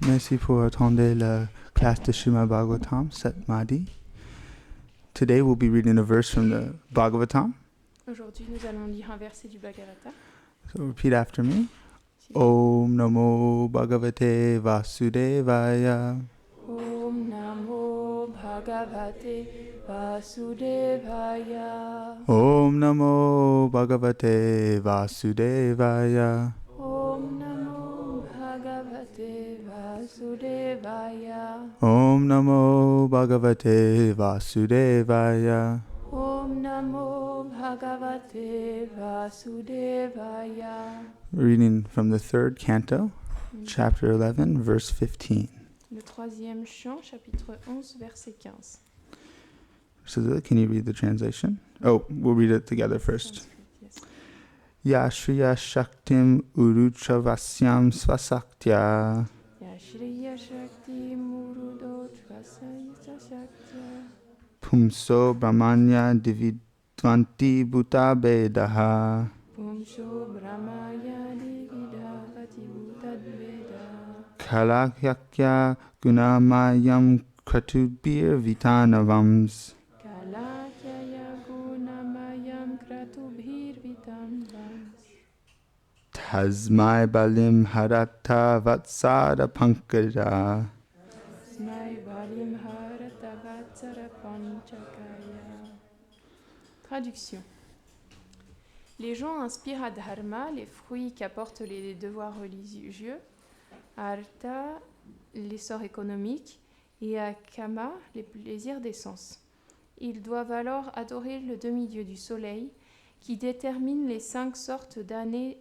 Merci pour attendre la classe de Srimad Bhagavatam, cette mardi. Today we'll be reading a verse from the Bhagavatam. Aujourd'hui, nous allons lire un verset du Bhagavatam. So repeat after me. Om Namo Bhagavate Vasudevaya. Om Namo Bhagavate Vasudevaya. Om Namo Bhagavate Vasudevaya. Om Namo Bhagavate Vasudevaya. Om Namo Bhagavate Vasudevaya. Om Namo Bhagavate Vasudevaya. Reading from the third canto, chapter 11, verse 15. Le troisième chant, chapitre 11, verset 15. So can you read the translation? Oh, we'll read it together first. Yes. Ya Shriya Shaktim Uruchavasyam Svasaktya Yashriya Shakti Murudot Vasayita Shaktya. Pumso Brahmanya Dividvanti Bhuta Bedaha Pumsho Brahmaya Dividavati Bhutadveda. Kalakyakya Gunamayam Kratubir Vitanavams Kalakyaya Gunamayam Kratubhir Vitam Vams. Tasmai Balim Harata Vatsara Pankada. Smai Valim Harata Vatsara Panchakaya. Traduction. Les gens inspirent à dharma les fruits qu'apportent les devoirs religieux, à artha l'essor économique et à kama les plaisirs des sens. Ils doivent alors adorer le demi-dieu du soleil qui détermine les 5 sortes d'années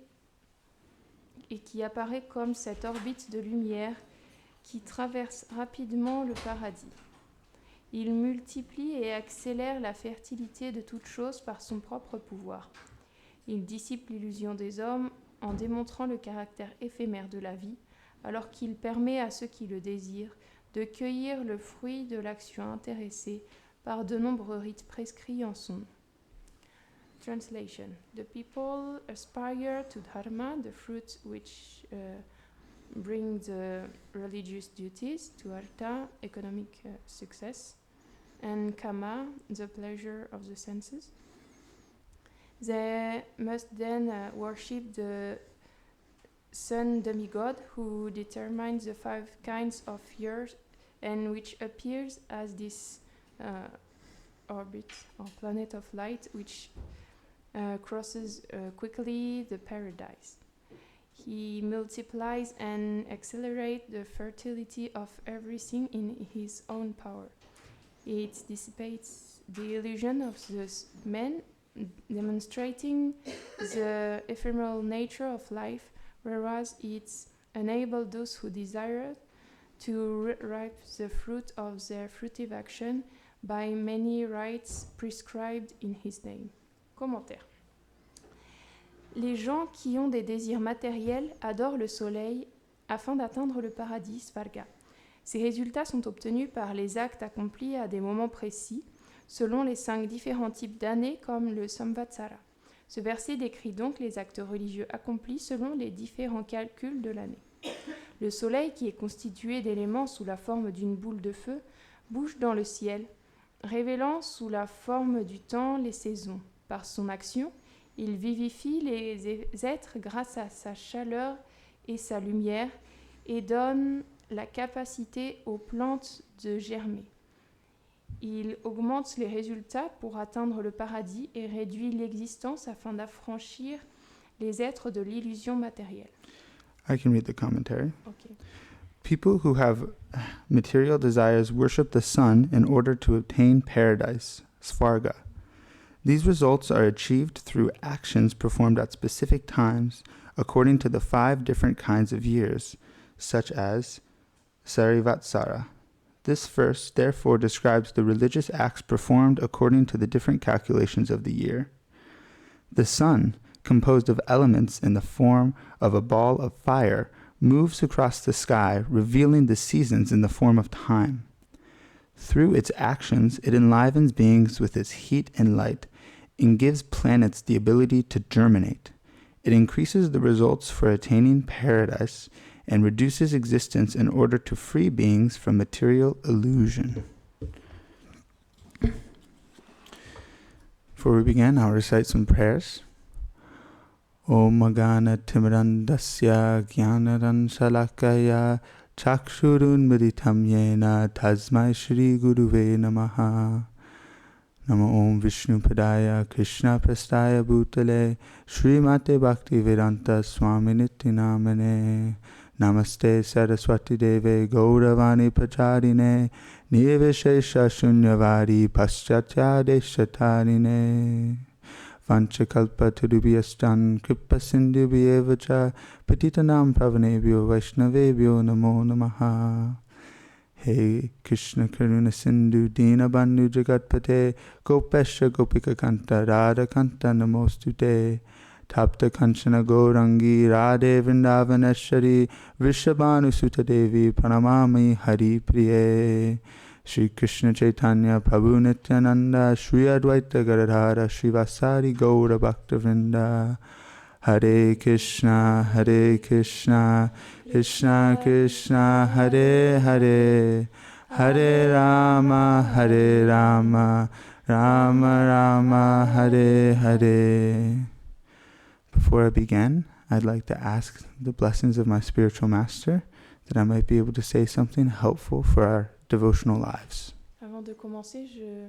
et qui apparaît comme cette orbite de lumière qui traverse rapidement le paradis. Il multiplie et accélère la fertilité de toute chose par son propre pouvoir. Il dissipe l'illusion des hommes en démontrant le caractère éphémère de la vie, alors qu'il permet à ceux qui le désirent de cueillir le fruit de l'action intéressée par de nombreux rites prescrits en son nom. Translation. The people aspire to dharma, the fruit which bring the religious duties, to artha, economic success, and kama, the pleasure of the senses. They must then worship the sun demigod who determines the 5 kinds of years and which appears as this orbit or planet of light which crosses quickly the paradise. He multiplies and accelerates the fertility of everything in his own power. It dissipates the illusion of the men, demonstrating the ephemeral nature of life, whereas it enables those who desire to reap the fruit of their fruitive action by many rites prescribed in his name. Commentaire. Les gens qui ont des désirs matériels adorent le soleil afin d'atteindre le paradis, Svarga. Ces résultats sont obtenus par les actes accomplis à des moments précis, selon les 5 différents types d'années comme le samvatsara. Ce verset décrit donc les actes religieux accomplis selon les différents calculs de l'année. Le soleil, qui est constitué d'éléments sous la forme d'une boule de feu, bouge dans le ciel, révélant sous la forme du temps les saisons. Par son action, il vivifie les êtres grâce à sa chaleur et sa lumière et donne la capacité aux plantes de germer. Il augmente les résultats pour atteindre le paradis et réduit l'existence afin d'affranchir les êtres de l'illusion matérielle. I can read the commentary. Okay. People who have material desires worship the sun in order to obtain paradise, Svarga. These results are achieved through actions performed at specific times according to the 5 different kinds of years, such as Sarivatsara. This verse therefore describes the religious acts performed according to the different calculations of the year. The sun, composed of elements in the form of a ball of fire, moves across the sky, revealing the seasons in the form of time. Through its actions, it enlivens beings with its heat and light, and gives planets the ability to germinate. It increases the results for attaining paradise and reduces existence in order to free beings from material illusion. Before we begin, I'll recite some prayers. Om Magana Timirandasya Gyanaran Shalakaya Chakshurun Mritam Yena Tasmai Shri Guruve Namaha. Namo Om Vishnu Padaya Krishna Prastaya Bhutale Srimate Bhakti Vedanta Swami Nityanamane. Namaste Saraswati Deve Gauravani Pracharine Nirvishesha Shunyavadi Paschatya Deshatarine. Vanchakalpa Turubhyastan Kripa Sindhubhyevacha Patitanam Pravanebhyo Vaishnavebhyo Namo Namaha. Hey Krishna Karuna Sindhu Dina Bandhu Jagatpate Gopesha Gopika Kanta Radha Kanta Namostute Tapta Kanchana Gaurangi Radhe Vrindavaneshwari Vrishabhanu Sutta Devi Pranamami Hari Priye. Shri Krishna Chaitanya Prabhu Nityananda Shri Advaita Gadadhara Srivasari Gaura Bhakta Vrinda. Hare Krishna Krishna Krishna Hare Hare Hare Rama Rama Rama Hare Hare. Before I begin, I'd like to ask the blessings of my spiritual master that I might be able to say something helpful for our devotional lives. Avant de commencer, je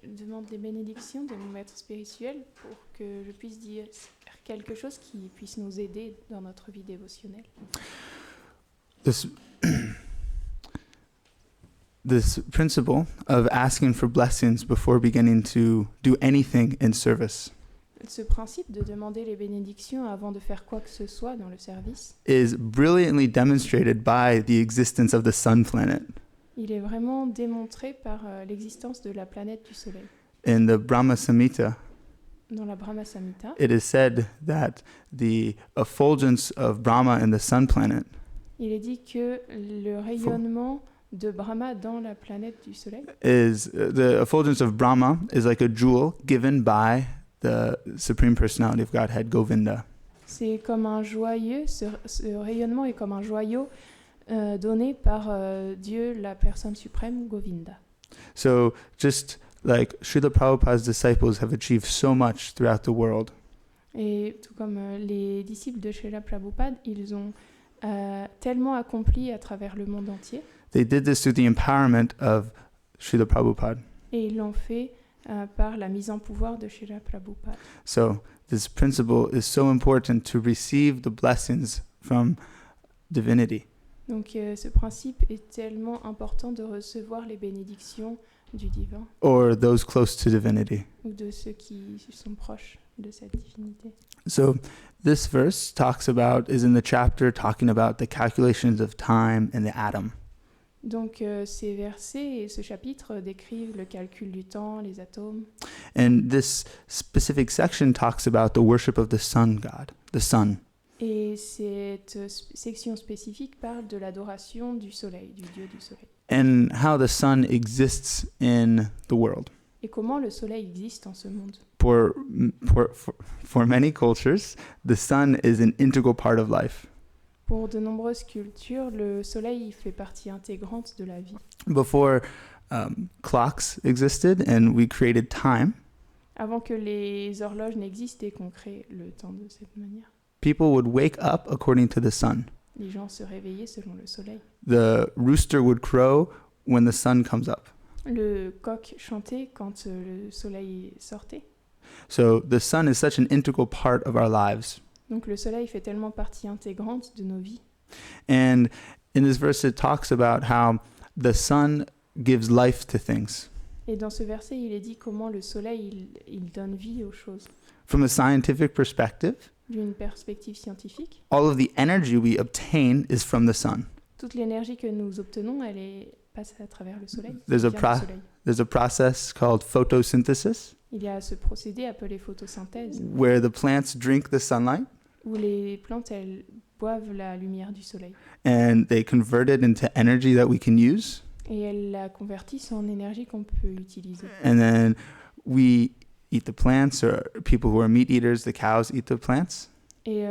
demande les bénédictions de mon maître spirituel pour que je puisse dire quelque chose qui puisse nous aider dans notre vie dévotionnelle. This principle of asking for blessings before beginning to do anything in service Ce principe de demander les bénédictions avant de faire quoi que ce soit dans le service is brilliantly demonstrated by the existence of the sun planet. Il est vraiment démontré par l'existence de la planète du Soleil. In the Brahma Samhita, dans la Brahma Samhita, it is said that the effulgence of Brahma in the sun planet il est dit que le rayonnement de Brahma dans la planète du Soleil is the effulgence of Brahma is like a jewel given by the Supreme Personality of Godhead, Govinda. C'est comme un joyau, ce rayonnement est comme un joyau donné par Dieu, la personne suprême, Govinda. So just like Srila Prabhupada's disciples have achieved so much throughout the world. Et tout comme les disciples de Srila Prabhupada, ils ont tellement accompli à travers le monde entier. They did this through the empowerment of Srila Prabhupada. Et ils l'ont fait par la mise en pouvoir de Srila Prabhupada. So this principle is so important to receive the blessings from divinity. Donc ce principe est tellement important de recevoir les bénédictions du divin. Or those close to divinity. Ou de ceux qui sont proches de cette divinité. So this verse is in the chapter talking about the calculations of time and the atom. Donc ces versets et ce chapitre décrivent le calcul du temps, les atomes. And this specific section talks about the worship of the sun god, the sun. Et cette section spécifique parle de l'adoration du soleil, du dieu du soleil. And how the sun exists in the world. Et comment le soleil existe en ce monde. For many cultures, the sun is an integral part of life. Pour de nombreuses cultures, le soleil fait partie intégrante de la vie. Before clocks existed and we created time, avant que les horloges n'existent et qu'on crée le temps de cette manière, people would wake up according to the sun. Les gens se réveillaient selon le soleil. The rooster would crow when the sun comes up. Le coq chantait quand le soleil sortait. So the sun is such an integral part of our lives. Donc le soleil fait tellement partie intégrante de nos vies. And in this verse it talks about how the sun gives life to things. Et dans ce verset, il est dit comment le soleil il donne vie aux choses. From a scientific perspective, d'une perspective scientifique, all of the energy we obtain is from the sun. Toute l'énergie que nous obtenons, elle est passée à travers le soleil. There's a process called photosynthesis. Il y a ce procédé appelé photosynthèse. Where the plants drink the sunlight. Où les plantes elles boivent la lumière du soleil. And they convert it into energy that we can use. Et elles la convertissent en énergie qu'on peut utiliser. And then we eat the plants, or people who are meat eaters, the cows eat the plants. Et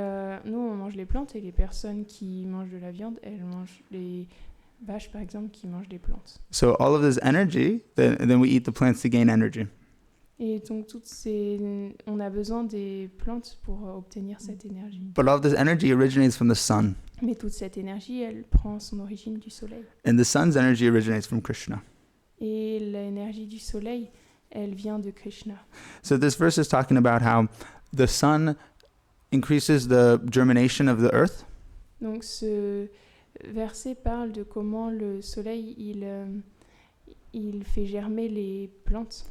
nous, on mange les plantes, et les personnes qui mangent de la viande, elles mangent les vaches, par exemple, qui mangent des plantes. So all of this energy, then we eat the plants to gain energy. Et donc, on a besoin des plantes pour obtenir cette énergie. But all of this energy originates from the sun. Mais toute cette énergie, elle prend son origine du soleil. And the sun's energy originates from Krishna. Et l'énergie du soleil, elle vient de Krishna. So this verse is talking about how the sun increases the germination of the earth. Donc, ce verset parle de comment le soleil, il fait germer les plantes,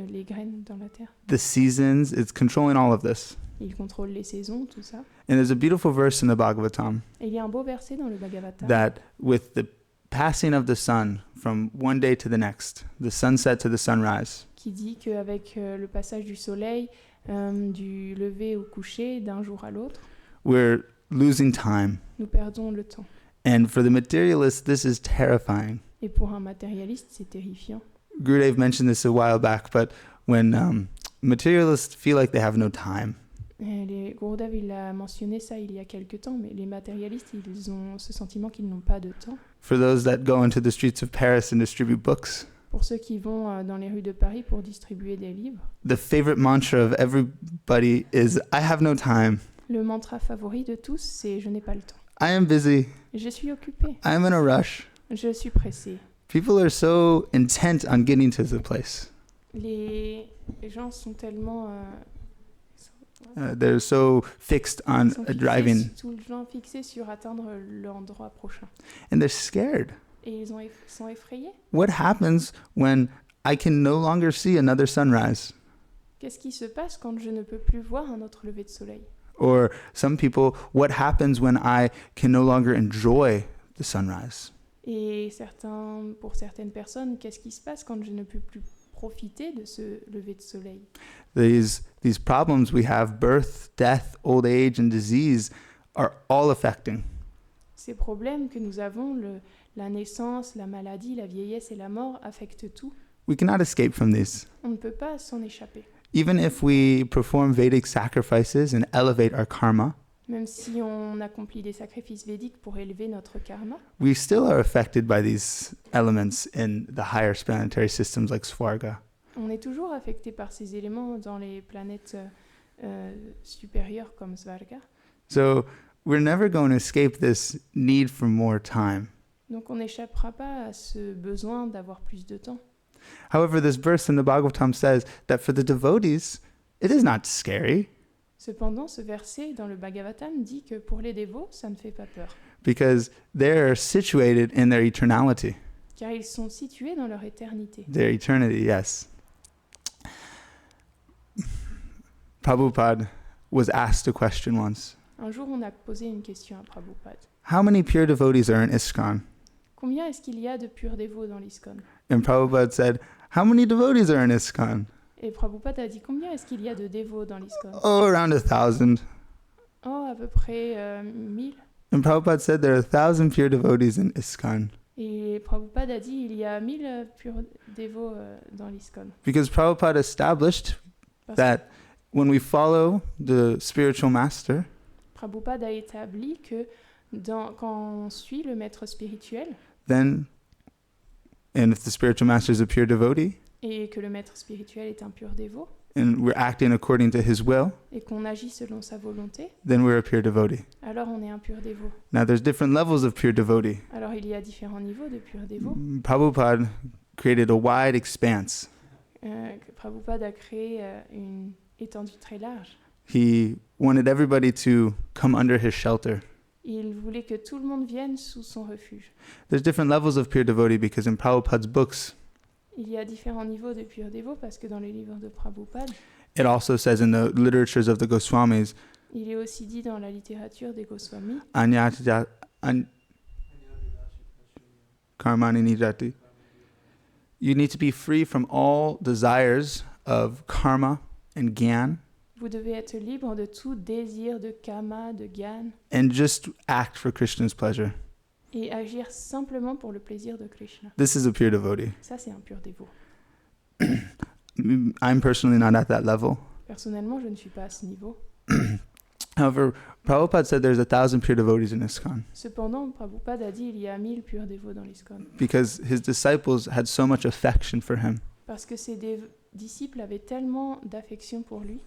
les graines dans la terre. The seasons, it's controlling all of this. Il contrôle les saisons, tout ça. And there's a beautiful verse in the Bhagavatam Et il y a un beau verset dans le Bhagavatam that with the passing of the sun from one day to the next, the sunset to the sunrise, qui dit qu'avec le passage du soleil, du lever au coucher, d'un jour à l'autre, we're losing time. nous perdons le temps. And for the materialist, this is terrifying. Et pour un matérialiste, c'est terrifiant. Gurudev mentioned this a while back, but when materialists feel like they have no time, Gurudev, il a mentionné ça il y a quelque temps, mais les matérialistes, ils ont ce sentiment qu'ils n'ont pas de temps. for those that go into the streets of Paris and distribute books, Pour ceux qui vont dans les rues de Paris pour distribuer des livres, the favorite mantra of everybody is, I have no time. le mantra favori de tous, c'est « je n'ai pas le temps ». I am busy. Je suis occupé, I'm in a rush. je suis pressé. People are so intent on getting to the place. Les gens sont tellement They're so fixed on driving, tout le temps fixés sur atteindre l'endroit prochain. and they're scared. Et ils sont effrayés. What happens when I can no longer see another sunrise? Qu'est-ce qui se passe quand je ne peux plus voir un autre lever de soleil? Or some people, what happens when I can no longer enjoy the sunrise? Et pour certaines personnes, qu'est-ce qui se passe quand je ne peux plus profiter de ce lever de soleil? These problems we have, birth, death, old age, and disease, are all affecting. Ces problèmes que nous avons, la naissance, la maladie, la vieillesse et la mort, affectent tout. We cannot escape from these. On ne peut pas s'en échapper. Even if we perform Vedic sacrifices and elevate our karma, Même si on accomplit des sacrifices védiques pour élever notre karma, we still are affected by these elements in the higher planetary systems like Svarga. on est toujours affecté par ces éléments dans les planètes supérieures comme Svarga. So we're never going to escape this need for more time. Donc on n'échappera pas à ce besoin d'avoir plus de temps. However, this verse in the Bhagavatam says that for the devotees, it is not scary Cependant, ce verset dans le Bhagavatam dit que pour les dévots, ça ne fait pas peur, because they're situated in their eternality. car ils sont situés dans leur éternité. Their eternity, yes. Prabhupada was asked a question once. Un jour, on a posé une question à Prabhupada. How many pure devotees are in ISKCON? Combien est-ce qu'il y a de purs dévots dans l'ISKCON? And Prabhupada said, how many devotees are in ISKCON? Et Prabhupada a dit combien est-ce qu'il y a de dévots dans l'ISKCON? Oh, around 1,000. Oh, à peu près 1000. And Prabhupada said there are 1,000 pure devotees in ISKCON. Et Prabhupada a dit il y a 1000 purs dévots dans l'ISKCON. Because Prabhupada established Parce that when we follow the spiritual master, que Prabhupada a établi que quand on suit le maître spirituel, then, and if the spiritual master is a pure devotee, et que le maître spirituel est un pur dévot, and we're acting according to his will, et qu'on agit selon sa volonté, then we're a pure devotee. alors on est un pur dévot. Now, there's different levels of pure devotee. Alors il y a différents niveaux de pur dévot. Prabhupada created a wide expanse. Prabhupada a créé une étendue très large. He wanted everybody to come under his shelter. Il voulait que tout le monde vienne sous son refuge. There's different levels of pure devotee because in Prabhupada's books, Il y a différents niveaux de pur dévot parce que dans les livres de Prabhupada, it also says in the literatures of the Goswamis, il est aussi dit dans la littérature des Goswamis, Karmani nijati. You need to be free from all desires of karma and gyan vous devez être libre de tout désir de karma, de gyan, and just act for Krishna's pleasure. et agir simplement pour le plaisir de Krishna. This is a pure devotee. Ça, c'est un pur dévot. I'm personally not at that level. Personnellement, je ne suis pas à ce niveau. However, Prabhupada said there's 1,000 pure devotees in ISKCON Cependant, Prabhupada a dit il y a 1000 purs dévots dans l'ISKCON. because his disciples had so much affection for him. Parce que ses disciples avaient tellement d'affection pour lui.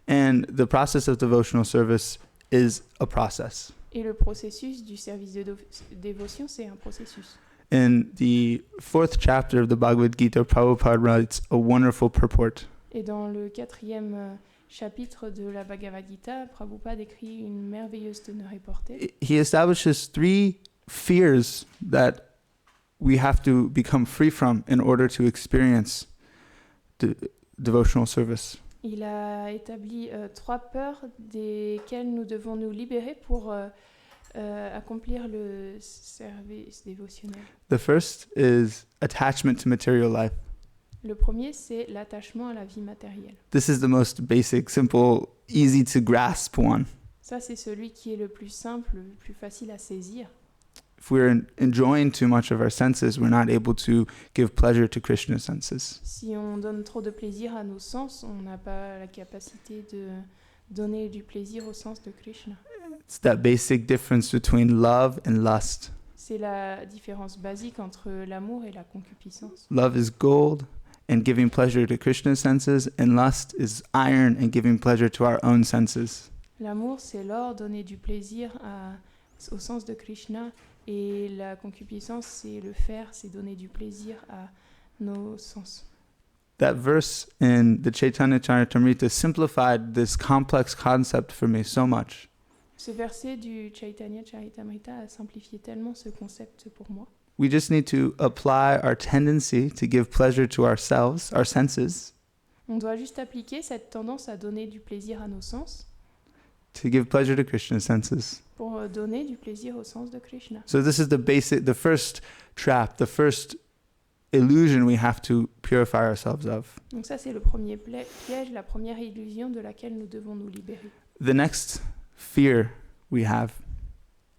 And the process of devotional service is a process. Et le processus du service de dévotion, c'est un processus. In the 4th chapter of the Bhagavad Gita, Prabhupada writes a wonderful purport. Et dans le 4e chapitre de la Bhagavad Gita, Prabhupada écrit une merveilleuse teneur et portée. He establishes 3 fears that we have to become free from in order to experience devotional service. Il a établi 3 peurs desquelles nous devons nous libérer pour accomplir le service dévotionnel. The first is attachment to material life. Le premier, c'est l'attachement à la vie matérielle. This is the most basic, simple, easy to grasp one. Ça, c'est celui qui est le plus simple, le plus facile à saisir. If we're enjoying too much of our senses, we're not able to give pleasure to Krishna's senses. Si on donne trop de plaisir à nos sens, on n'a pas la capacité de donner du plaisir au sens de Krishna. It's that basic difference between love and lust. C'est la différence basique entre l'amour et la concupiscence. Love is gold and giving pleasure to Krishna's senses, and lust is iron and giving pleasure to our own senses. L'amour, c'est l'or, donner du plaisir au sens de Krishna, et la concupiscence, c'est le fer, c'est donner du plaisir à nos sens. That verse in the Chaitanya Charitamrita simplified this complex concept for me so much. Ce verset du Chaitanya Charitamrita a simplifié tellement ce concept pour moi. We just need to apply our tendency to give pleasure to ourselves, our senses, On doit juste appliquer cette tendance à donner du plaisir à nos sens to give pleasure to Krishna's senses. pour donner du plaisir au sens de Krishna. So this is the first trap, the first illusion we have to purify ourselves of. Donc ça, c'est le premier piège, la première illusion de laquelle nous devons nous libérer. The next fear we have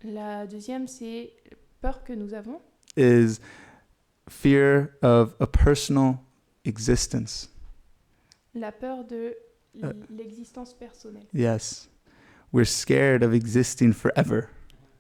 La deuxième, c'est peur que nous avons, is fear of a personal existence. la peur de l'existence personnelle. Yes. We're scared of existing forever.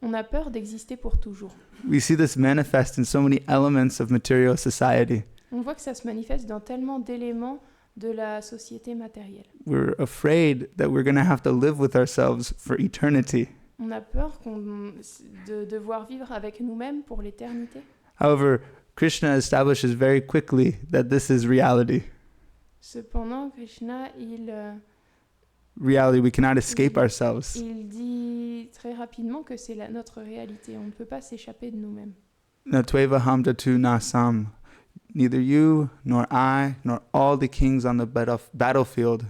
On a peur d'exister pour toujours. We see this manifest in so many elements of material society. On voit que ça se manifeste dans tellement d'éléments de la société matérielle. We're afraid that we're going to have to live with ourselves for eternity. On a peur de devoir vivre avec nous-mêmes pour l'éternité. However, Krishna establishes very quickly that this is reality. Cependant, Krishna, Reality, we cannot escape ourselves. il dit très rapidement que c'est notre réalité. On ne peut pas s'échapper de nous-mêmes. Natveva hamdatu nasam. Neither you, nor I, nor all the kings on the battlefield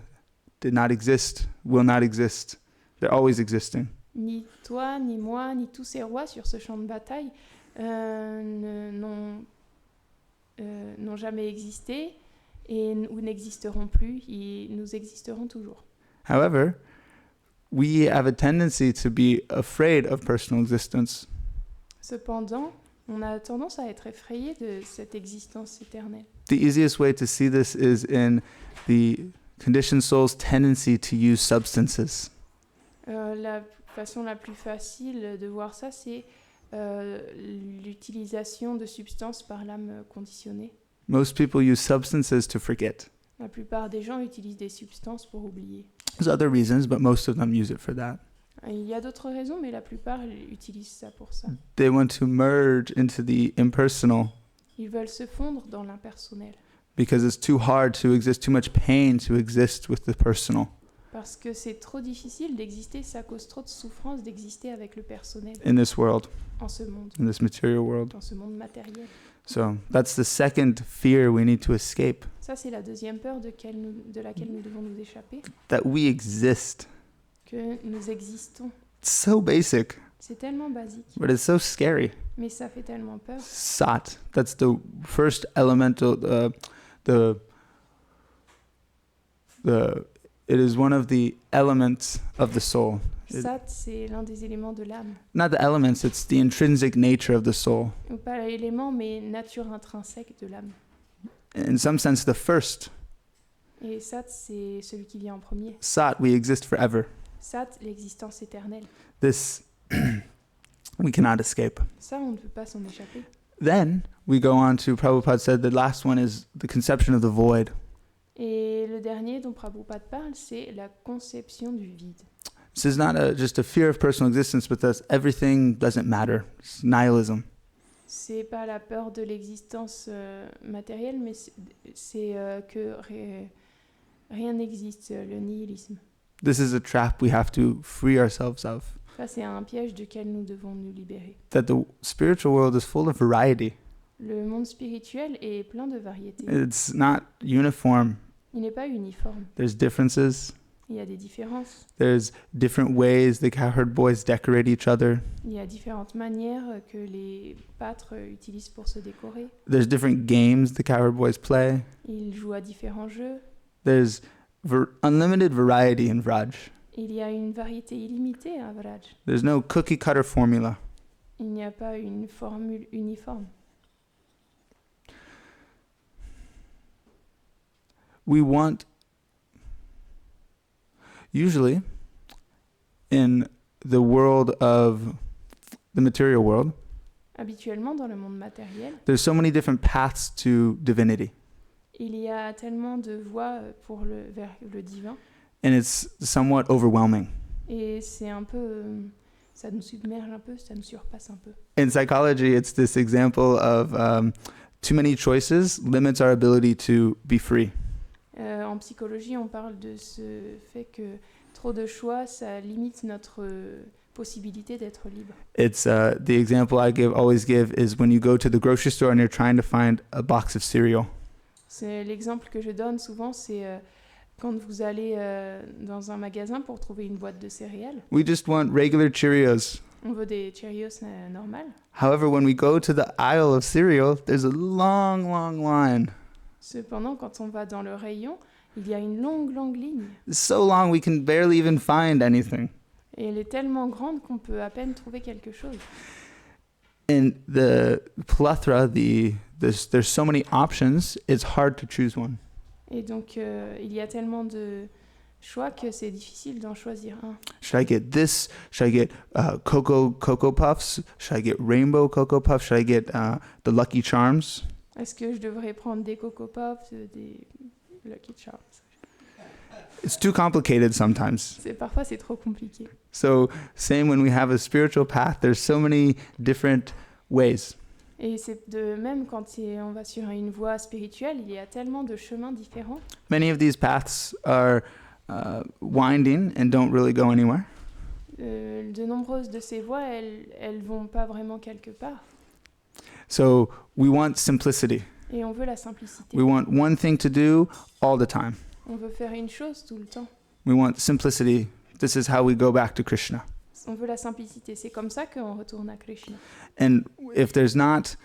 did not exist, will not exist. They're always existing. Ni toi, ni moi, ni tous ces rois sur ce champ de bataille n'ont jamais existé ou n'existeront plus. Nous existerons toujours. However, we have a tendency to be afraid of personal existence. Cependant, on a tendance à être effrayé de cette existence éternelle. The easiest way to see this is in the conditioned soul's tendency to use substances. La façon la plus facile de voir ça, c'est l'utilisation de substances par l'âme conditionnée. Most people use substances to forget. La plupart des gens utilisent des substances pour oublier. There's other reasons, but most of them use it for that. Il y a d'autres raisons, mais la plupart utilisent ça pour ça. They want to merge into the impersonal Ils veulent se fondre dans l'impersonnel. because it's too hard to exist, too much pain to exist with the personal. Parce que c'est trop difficile d'exister, ça cause trop de souffrance d'exister avec le personnel In this world, en ce monde, in this material world. dans ce monde matériel. So that's the second fear we need to escape, Ça, c'est la deuxième peur de laquelle nous devons nous échapper, that we exist. que nous existons. It's so basic, C'est tellement basique, but it's so scary. mais ça fait tellement peur. Sat, that's the first elemental, it is one of the elements of the soul. Sat, c'est l'un des éléments de l'âme. Not the elements, it's the intrinsic nature of the soul. Ou pas l'élément, mais nature intrinsèque de l'âme. In some sense, the first. Et Sat, c'est celui qui vient en premier. Sat, we exist forever. Sat, l'existence éternelle. This we cannot escape. Ça, on ne peut pas s'en échapper. Then we go on to, Prabhupada said the last one is the conception of the void. Et le dernier dont Prabhupada parle, c'est la conception du vide. This is not just a fear of personal existence, but that everything doesn't matter. It's nihilism. C'est pas la peur de l'existence matérielle, mais c'est que rien n'existe, le nihilisme. This is a trap we have to free ourselves of. Ça, c'est un piège duquel nous devons nous libérer. That the spiritual world is full of variety. Le monde spirituel est plein de variétés. It's not uniform. Il n'est pas uniforme. There's differences. Il y a des différences. There's different ways the cowherd boys decorate each other. Il y a différentes manières que les pâtres utilisent pour se décorer. There's different games the cowherd boys play. Ils jouent à différents jeux. There's unlimited variety in Vraj. Il y a une variété illimitée à Vraj. There's no cookie cutter formula. Il n'y a pas une formule uniforme. We want, usually, in the world of the material world, Habituellement, dans le monde matériel, there's so many different paths to divinity. il y a tellement de voies vers le divin. And it's somewhat overwhelming. Et c'est un peu... ça nous submerge un peu, ça nous surpasse un peu. In psychology, it's this example of too many choices limits our ability to be free. En psychologie, on parle de ce fait que trop de choix, ça limite notre possibilité d'être libre. It's the example I always give is when you go to the grocery store and you're trying to find a box of cereal. C'est l'exemple que je donne souvent, c'est quand vous allez dans un magasin pour trouver une boîte de céréales. We just want regular Cheerios. On veut des Cheerios normales. However, when we go to the aisle of cereal, there's a long, long line. Cependant, quand on va dans le rayon, il y a une longue ligne. It's so long we can barely even find anything. Et elle est tellement grande qu'on peut à peine trouver quelque chose. In the plethora, there's so many options, it's hard to choose one. Et donc, il y a tellement de choix que c'est difficile d'en choisir un. Should I get this? Should I get Cocoa Puffs? Should I get Rainbow Cocoa Puffs? Should I get the Lucky Charms? Est-ce que je devrais prendre des Coco Pops, des Lucky Charms? It's too complicated sometimes. Parfois, c'est trop compliqué. So, same when we have a spiritual path, there's so many different ways. Et c'est de même quand on va sur une voie spirituelle, il y a tellement de chemins différents. Many of these paths are winding and don't really go anywhere. De nombreuses de ces voies, elles vont pas vraiment quelque part. So we want simplicity. Et on veut la simplicité. We want one thing to do all the time. On veut faire une chose tout le temps. We want simplicity. This is how we go back to Krishna. On veut la simplicité. C'est comme ça qu'on retourne à Krishna. And if there's not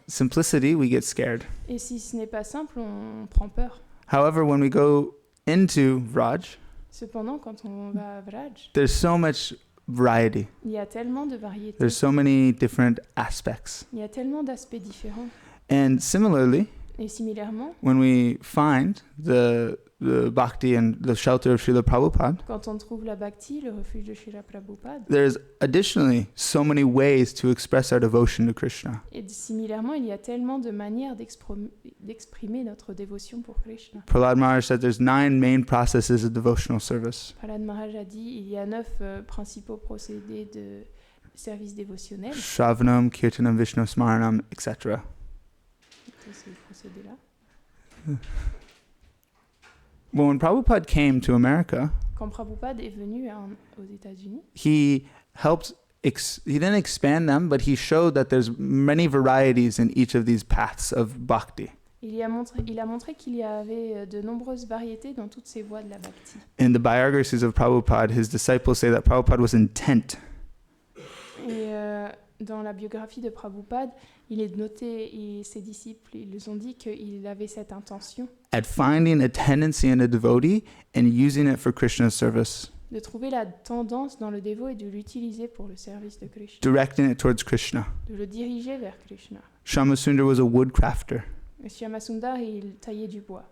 simplicity, we get scared. Et si ce n'est pas simple, on prend peur. However, when we go into Vraj, Cependant, quand on va à Vraj, there's so much variety. il y a tellement de variétés. There's so many different aspects. Il y a tellement d'aspects différents. And similarly, Et similairement, when we find the bhakti and the shelter of Srila Prabhupada, quand on trouve la bhakti, le refuge de Srila Prabhupada, there's additionally so many ways to express our devotion to Krishna. et similairement, il y a tellement de manières d'exprimer notre dévotion pour Krishna. Prahlad Maharaj said there's 9 main processes of devotional service. Prahlad Maharaj a dit il y a 9 principaux procédés de service dévotionnel. Shravanam, Kirtanam, Vishnu Smaranam, etc. Ces procédés-là. Well, when Prabhupada came to America, Quand Prabhupada est venu aux États-Unis, he helped, he didn't expand them, but he showed that there's many varieties in each of these paths of bhakti. il a montré qu'il y avait de nombreuses variétés dans toutes ces voies de la bhakti. In the biographies of Prabhupada, his disciples say that Prabhupada was intent. Et dans la biographie de Prabhupada, il est noté, et ses disciples, ils ont dit qu'il avait cette intention At finding a tendency in a devotee and using it for Krishna's service, de trouver la tendance dans le dévot et de l'utiliser pour le service de Krishna, directing it towards Krishna. de le diriger vers Krishna. Shamasundar was a woodcrafter, Et Shyamasundar, il taillait du bois.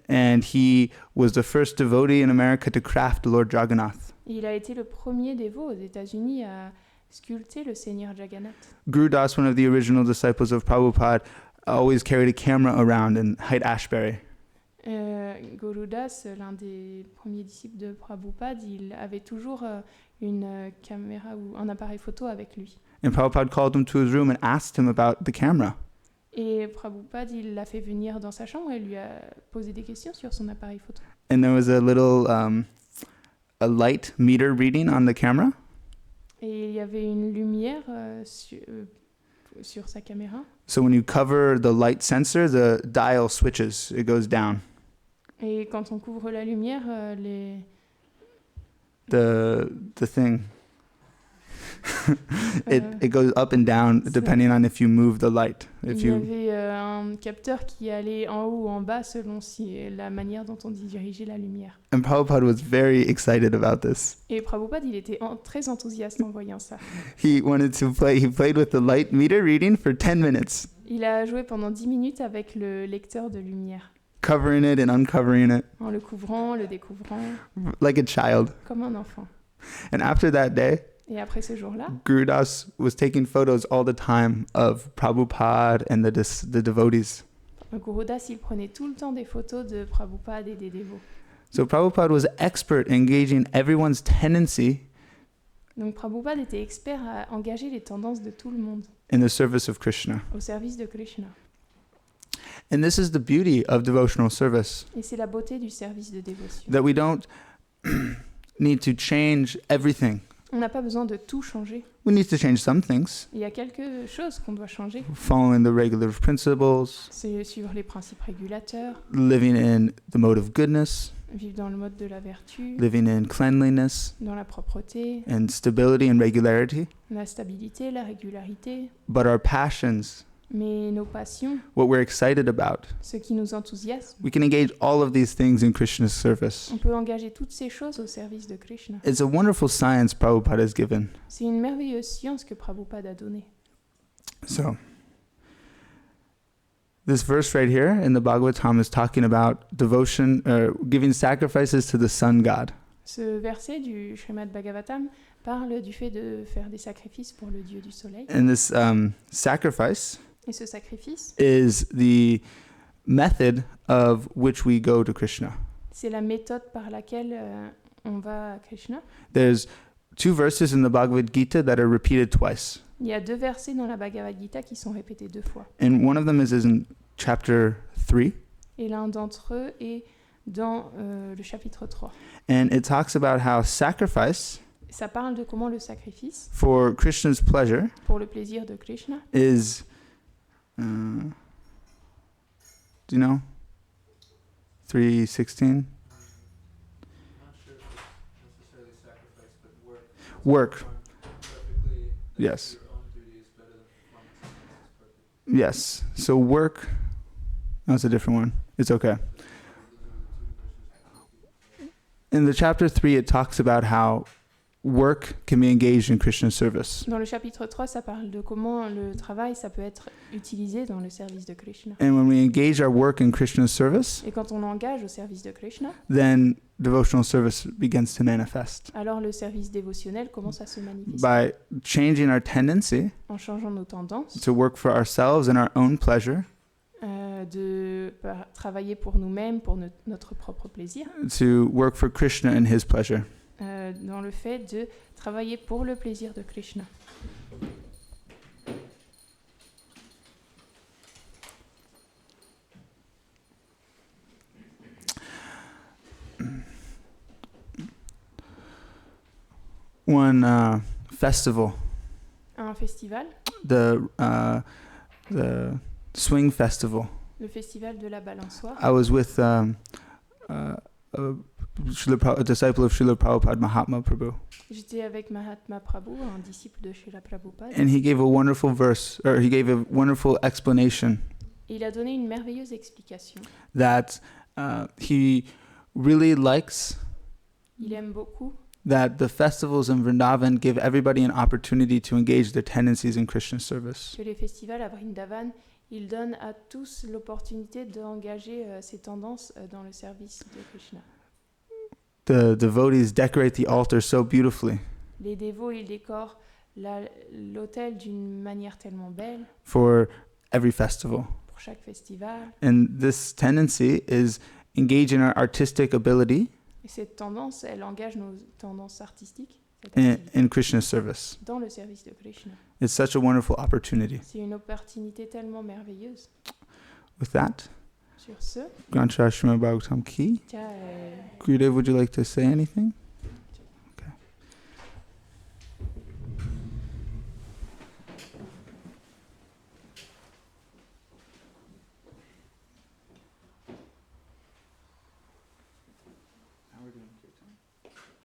and he was the first devotee in America to craft Lord Jagannath. Et il a été le premier dévot aux États-Unis à sculpter le Seigneur Jagannath. Guru Das, one of the original disciples of Prabhupada, always carried a camera around in Haight-Ashbury. Guru Das, l'un des premiers disciples de Prabhupada, il avait toujours une caméra ou un appareil photo avec lui. And Prabhupada called him to his room and asked him about the camera. Et Prabhupada, il l'a fait venir dans sa chambre et lui a posé des questions sur son appareil photo. And there was a little a light meter reading on the camera. Et il y avait une lumière sur sa caméra. So when you cover the light sensor, the dial switches. It goes down. Et quand on couvre la lumière, The thing. it goes up and down depending on if you move the light. Il y avait un capteur qui allait en haut ou en bas selon la manière dont on dirigeait la lumière. And Prabhupada was very excited about this. Et Prabhupada, il était très enthousiaste en voyant ça. He wanted to play. He played with the light meter reading for 10 minutes, Il a joué pendant 10 minutes avec le lecteur de lumière, covering it and uncovering it en le couvrant, le découvrant, like a child. comme un enfant. And after that day, Et après ce jour-là, Guru Das was taking photos all the time of Prabhupada and the devotees. Guru Das, il prenait tout le temps des photos de Prabhupada et des dévots. So Prabhupada was expert in engaging everyone's tendency Donc Prabhupada était expert à engager les tendances de tout le monde in the service of Krishna. au service de Krishna. And this is the beauty of devotional service, Et c'est la beauté du service de dévotion. that we don't need to change everything. On n'a pas besoin de tout changer. We need to change some things, Il y a quelque chose qu'on doit changer. following the regular principles, C'est suivre les principes régulateurs, living in the mode of goodness, vivre dans le mode de la vertu, living in cleanliness dans la propreté, and stability and regularity. la stabilité, la régularité. But our passions, Mais nos passions, what we're excited about, ce qui nous enthousiasme, we can engage all of these things in Krishna's service. on peut engager toutes ces choses au service de Krishna. It's a wonderful science Prabhupada has given. C'est une merveilleuse science que Prabhupada a donnée. So, this verse right here in the Bhagavatam is talking about devotion, giving sacrifices to the sun god. Ce verset du Srimad Bhagavatam parle du fait de faire des sacrifices pour le dieu du soleil. And this sacrifice Et ce sacrifice, is the method of which we go to Krishna. c'est la méthode par laquelle on va à Krishna. There's 2 verses in the Bhagavad Gita that are repeated twice. Il y a 2 versets dans la Bhagavad Gita qui sont répétés 2 fois. And one of them is in chapter 3. Et l'un d'entre eux est dans le chapitre 3. And it talks about how sacrifice Ça parle de comment le sacrifice, for Krishna's pleasure pour le plaisir de Krishna, is, do you know? 3:16. Work. Yes. Yes. So work. That's a different one. It's okay. In the chapter 3, it talks about how work can be engaged in Krishna service. Dans le chapitre 3, ça parle de comment le travail, ça peut être utilisé dans le service de Krishna. And when we engage our work in Krishna's service, Et quand on engage au service de Krishna, then devotional service begins to manifest. alors le service dévotionnel commence à se manifester. By changing our tendency En changeant nos tendances, to work for ourselves and our own pleasure, de travailler pour nous-mêmes, pour notre propre plaisir, to work for Krishna and his pleasure. dans le fait de travailler pour le plaisir de Krishna. One festival, Un festival, the swing festival. le festival de la balançoire. I was with a disciple of Srila Prabhupada, Mahatma Prabhu, J'étais avec Mahatma Prabhu, un disciple de Srila Prabhupada, and he gave a wonderful verse, or he gave a wonderful explanation et il a donné une merveilleuse explication. that he really likes Il aime beaucoup that the festivals in Vrindavan give everybody an opportunity to engage their tendencies in Krishna service. que les festivals à Vrindavan, ils donnent à tous l'opportunité d'engager ses tendances dans le service de Krishna. The devotees decorate the altar so beautifully Les dévots, ils décorent l'autel d'une manière tellement belle for every festival. pour chaque festival. And this tendency is engage in our artistic ability Et cette tendance, elle engage nos tendances artistiques cette activité, in Krishna's service. dans le service de Krishna. It's such a wonderful opportunity. C'est une opportunité tellement merveilleuse. With that, Sur ce, Granth Srimad Bhagavatam ki. tiens, Gurudev, would you like to say anything?